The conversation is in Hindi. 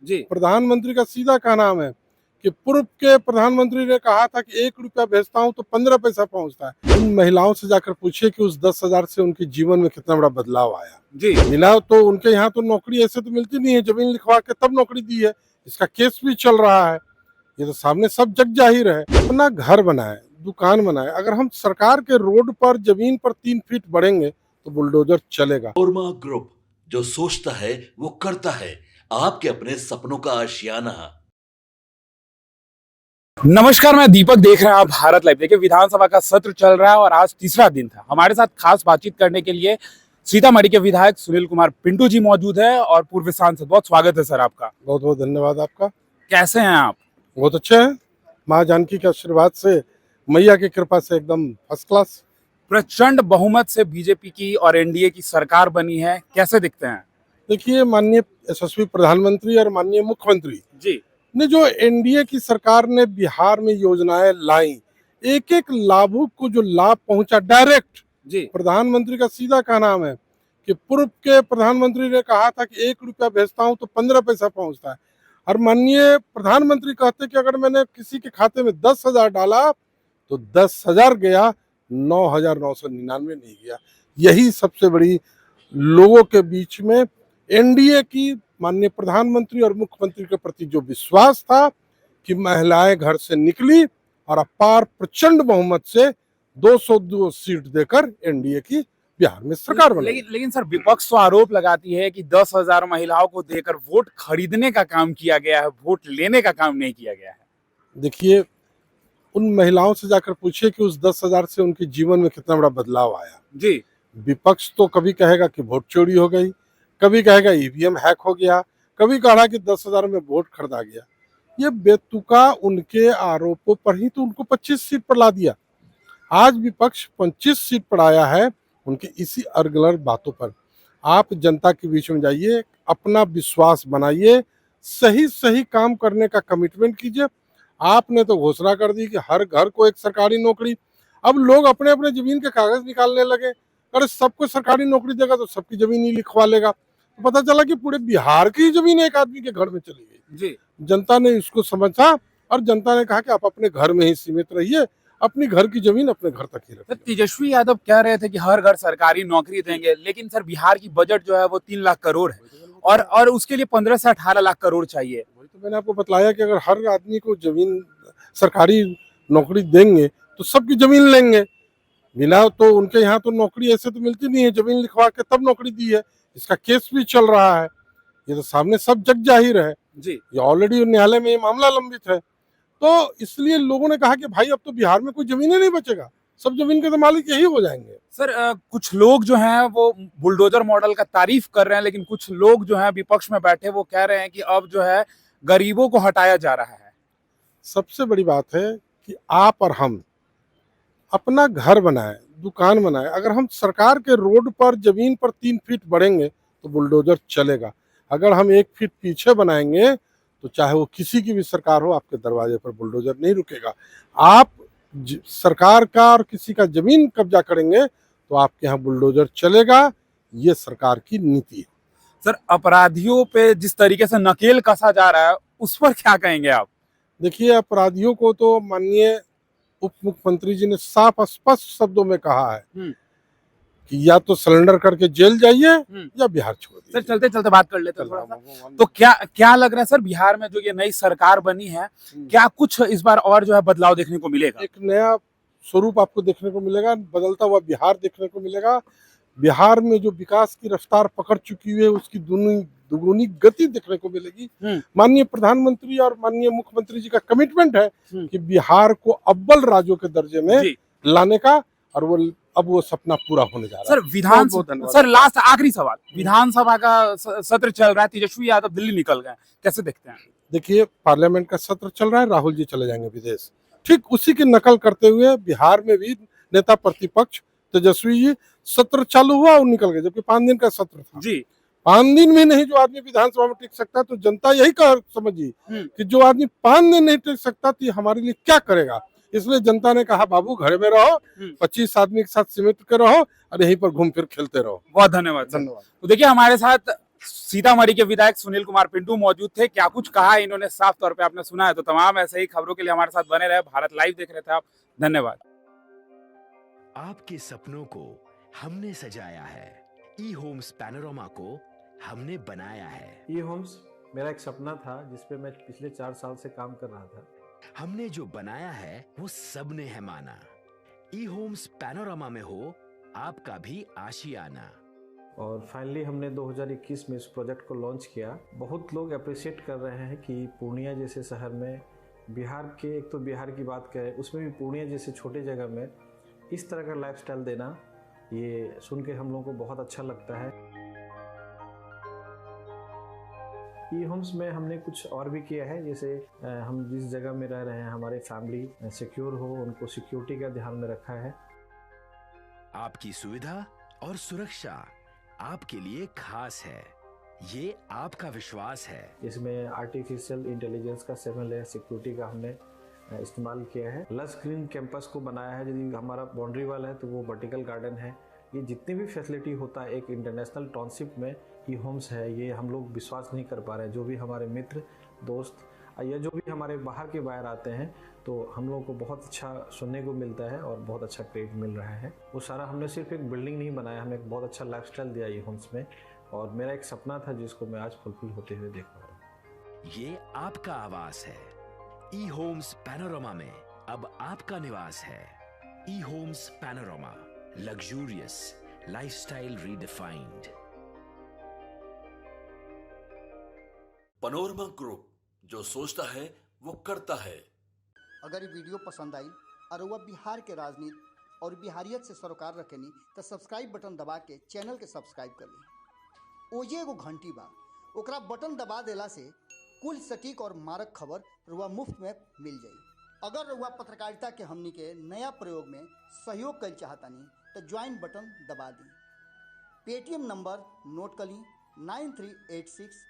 जी। प्रधानमंत्री का सीधा क्या नाम है कि पूर्व के प्रधानमंत्री ने कहा था कि 1 रुपया भेजता हूं तो 15 पैसा पहुंचता है। उन महिलाओं से जाकर पूछिए कि उस 10,000 से उनके जीवन में कितना बड़ा बदलाव आया। जी। मिला तो उनके यहाँ तो नौकरी ऐसे तो मिलती नहीं है, जमीन लिखवा के तब नौकरी दी है। इसका केस भी चल रहा है, ये तो सामने सब जग जाहिर है। अपना घर बनाए, दुकान बनाए, अगर हम सरकार के रोड पर जमीन पर 3 फीट बढ़ेंगे तो बुलडोजर चलेगा। ओरमा ग्रुप, जो सोचता है वो करता है। आपके अपने सपनों का आशियाना। नमस्कार, मैं दीपक, देख रहे हैं आप भारत लाइव। देखिए, विधानसभा का सत्र चल रहा है और आज तीसरा दिन था। हमारे साथ खास बातचीत करने के लिए सीतामढ़ी के विधायक सुनील कुमार पिंटू जी मौजूद है और पूर्व सांसद। बहुत स्वागत है सर आपका। बहुत बहुत धन्यवाद आपका। कैसे हैं आप? बहुत अच्छे हैं, माँ जानकी के आशीर्वाद से, मैया की कृपा से एकदम फर्स्ट क्लास। प्रचंड बहुमत से बीजेपी की और एनडीए की सरकार बनी है, कैसे दिखते हैं? देखिए, माननीय यशस्वी प्रधानमंत्री और माननीय मुख्यमंत्री जी ने जो एनडीए की सरकार ने बिहार में योजनाएं लाई, एक एक लाभुक को जो लाभ पहुंचा डायरेक्ट। जी। प्रधानमंत्री का सीधा क्या नाम है कि पूर्व के प्रधानमंत्री ने कहा था कि 1 रुपया भेजता हूं तो 15 पैसा पहुंचता है, और माननीय प्रधानमंत्री कहते कि अगर मैंने किसी के खाते में 10,000 डाला तो 10,000 गया, 9,999 नहीं गया। यही सबसे बड़ी लोगों के बीच में एनडीए की माननीय प्रधानमंत्री और मुख्यमंत्री के प्रति जो विश्वास था कि महिलाएं घर से निकली और अपार प्रचंड बहुमत से 202 सीट देकर एनडीए की बिहार में सरकार बनाई। लेकिन सर, विपक्ष तो आरोप लगाती है कि 10,000 महिलाओं को देकर वोट खरीदने का काम किया गया है, वोट लेने का काम नहीं किया गया है। देखिए, उन महिलाओं से जाकर पूछिए कि उस 10,000 से उनके जीवन में कितना बड़ा बदलाव आया। जी। विपक्ष तो कभी कहेगा कि वोट चोरी हो गई, कभी कहेगा ईवीएम हैक हो गया, कभी कहा कि 10,000 में वोट खरीदा गया। ये बेतुका उनके आरोपों पर ही तो उनको 25 सीट पर ला दिया। आज विपक्ष 25 सीट पर आया है उनकी इसी अर्गलर बातों पर। आप जनता के बीच में जाइए, अपना विश्वास बनाइए, सही सही काम करने का कमिटमेंट कीजिए। आपने तो घोषणा कर दी कि हर घर को एक सरकारी नौकरी। अब लोग अपने अपने जमीन के कागज निकालने लगे। अरे सबको सरकारी नौकरी देगा तो सबकी जमीन ही लिखवा लेगा। तो पता चला कि पूरे बिहार की जमीन एक आदमी के घर में चली गई। जी। जनता ने इसको समझा और जनता ने कहा कि आप अपने घर में ही सीमित रहिए, अपनी घर की जमीन अपने घर तक ही रखिए। तेजस्वी यादव कह रहे थे कि हर घर सरकारी नौकरी देंगे, लेकिन सर बिहार की बजट जो है वो 3 लाख करोड़ है और उसके लिए 15 से 18 लाख करोड़ चाहिए। वही तो मैंने आपको बताया कि अगर हर आदमी को जमीन सरकारी नौकरी देंगे तो सबकी जमीन लेंगे। मिला तो उनके यहाँ तो नौकरी ऐसे तो मिलती नहीं है, जमीन लिखवा के तब नौकरी दी है। इसका केस भी चल रहा है, ये तो सामने सब जग जाहिर है। जी। ये ऑलरेडी न्यायालय में ये मामला लंबित है। तो इसलिए लोगों ने कहा कि भाई अब तो बिहार में कोई जमीन ही नहीं बचेगा, सब जमीन के तो मालिक यही हो जाएंगे। सर, कुछ लोग जो हैं वो बुलडोजर मॉडल का तारीफ कर रहे हैं, लेकिन कुछ लोग जो हैं विपक्ष में बैठे वो कह रहे हैं कि अब जो है गरीबों को हटाया जा रहा है। सबसे बड़ी बात है कि आप और हम अपना घर बनाए, दुकान बनाए, अगर हम सरकार के रोड पर जमीन पर 3 फीट बढ़ेंगे तो बुलडोजर चलेगा। अगर हम 1 फीट पीछे बनाएंगे तो चाहे वो किसी की भी सरकार हो, आपके दरवाजे पर बुलडोजर नहीं रुकेगा। आप सरकार का और किसी का जमीन कब्जा करेंगे तो आपके यहाँ बुलडोजर चलेगा। ये सरकार की नीति है। सर, अपराधियों पे जिस तरीके से नकेल कसा जा रहा है उस पर क्या कहेंगे आप? देखिए, अपराधियों को तो माननीय उप मुख्यमंत्री जी ने साफ स्पष्ट शब्दों में कहा है कि या तो सरेंडर करके जेल जाइए या बिहार छोड़ दीजिए। सर, चलते चलते बात कर लेते हैं थोड़ा सा। तो क्या लग रहा है सर, बिहार में जो ये नई सरकार बनी है, क्या कुछ इस बार और जो है बदलाव देखने को मिलेगा? एक नया स्वरूप आपको देखने को मिलेगा, बदलता हुआ बिहार देखने को मिलेगा। बिहार में जो विकास की रफ्तार पकड़ चुकी है उसकी दुगुनी गति देखने को मिलेगी। माननीय प्रधानमंत्री और माननीय मुख्यमंत्री जी का कमिटमेंट है कि बिहार को अव्वल राज्यों के दर्जे में लाने का, और वो सपना पूरा होने जा रहा है। सर, लास्ट आखिरी सवाल, विधानसभा का सत्र चल रहा है, तेजस्वी यादव दिल्ली निकल गए, कैसे देखते हैं? देखिए, पार्लियामेंट का सत्र चल रहा है, राहुल जी चले जाएंगे विदेश। ठीक उसी की नकल करते हुए बिहार में भी नेता प्रतिपक्ष तेजस्वी जी, सत्र चालू हुआ और निकल गए, जबकि 5 दिन का सत्र था। जी। 5 दिन भी नहीं जो आदमी विधानसभा में टिक सकता, तो जनता यही समझी कि जो आदमी 5 दिन नहीं टिक सकता तो हमारे लिए क्या करेगा। इसलिए जनता ने कहा बाबू घर में रहो, 25 आदमी के साथ सीमित कर रहो और यहीं पर घूम फिर खेलते रहो। बहुत धन्यवाद। तो देखिए, हमारे साथ सीतामढ़ी के विधायक सुनील कुमार पिंटू मौजूद थे। क्या कुछ कहा इन्होंने साफ तौर पे आपने सुना है। तो तमाम ऐसे ही खबरों के लिए हमारे साथ बने रहे। भारत लाइव देख रहे थे आप। धन्यवाद। आपके सपनों को हमने सजाया है, ई होम्स पैनोरमा को हमने बनाया है। ई होम्स मेरा एक सपना था जिस पे मैं पिछले 4 साल से काम कर रहा था। हमने जो बनाया है वो सबने है माना। ई होम्स पैनोरमा में हो आपका भी आशियाना। और फाइनली हमने 2021 में इस प्रोजेक्ट को लॉन्च किया। बहुत लोग अप्रिशिएट कर रहे हैं कि पूर्णिया जैसे शहर में, बिहार के, एक तो बिहार की बात करें उसमें भी पूर्णिया जैसे छोटे जगह में इस तरह का लाइफस्टाइल देना, ये सुन के हम लोगों को बहुत अच्छा लगता है। ई होम्स में हमने कुछ और भी किया है, जैसे हम जिस जगह में रह रहे हैं हमारे फैमिली सिक्योर हो, उनको सिक्योरिटी का ध्यान में रखा है। आपकी सुविधा और सुरक्षा आपके लिए खास है, ये आपका विश्वास है। इसमें आर्टिफिशियल इंटेलिजेंस का 7 लेयर सिक्योरिटी का हमने इस्तेमाल किया है। लस ग्रीन कैंपस को बनाया है। यदि हमारा बाउंड्री वाल है तो वो वर्टिकल गार्डन है। ये जितनी भी फैसिलिटी होता है एक इंटरनेशनल टाउनशिप में ई होम्स है, ये हम लोग विश्वास नहीं कर पा रहे हैं। जो भी हमारे मित्र दोस्त या जो भी हमारे बाहर के बाहर आते हैं तो हम लोगों को बहुत अच्छा सुनने को मिलता है और बहुत अच्छा क्रेडिट मिल रहा है। वो सारा हमने सिर्फ एक बिल्डिंग नहीं बनाया, हमें एक बहुत अच्छा लाइफस्टाइल दिया ई होम्स में, और मेरा एक सपना था जिसको मैं आज फुलफिल होते हुए देख पा रहा हूँ। ये आपका आवास है। ई होम्स पैनोरमा में अब आपका निवास है। E Homes Panorama, luxurious lifestyle redefined. Panorama group, जो सोचता है वो करता है। अगर ये वीडियो पसंद आई और वह बिहार के राजनीति और बिहारियत से सरोकार रखेनी तो सब्सक्राइब बटन दबा के चैनल के सब्सक्राइब कर ली। ओजे एगो घंटी बा, ओकरा बटन दबा देला से कुल सटीक और मारक खबर रुआ मुफ्त में मिल जाई। अगर रुआ पत्रकारिता के हमनी के नया प्रयोग में सहयोग कर चाहतानी तो ज्वाइन बटन दबा दी। पेटीएम नंबर नोट कर ली 9386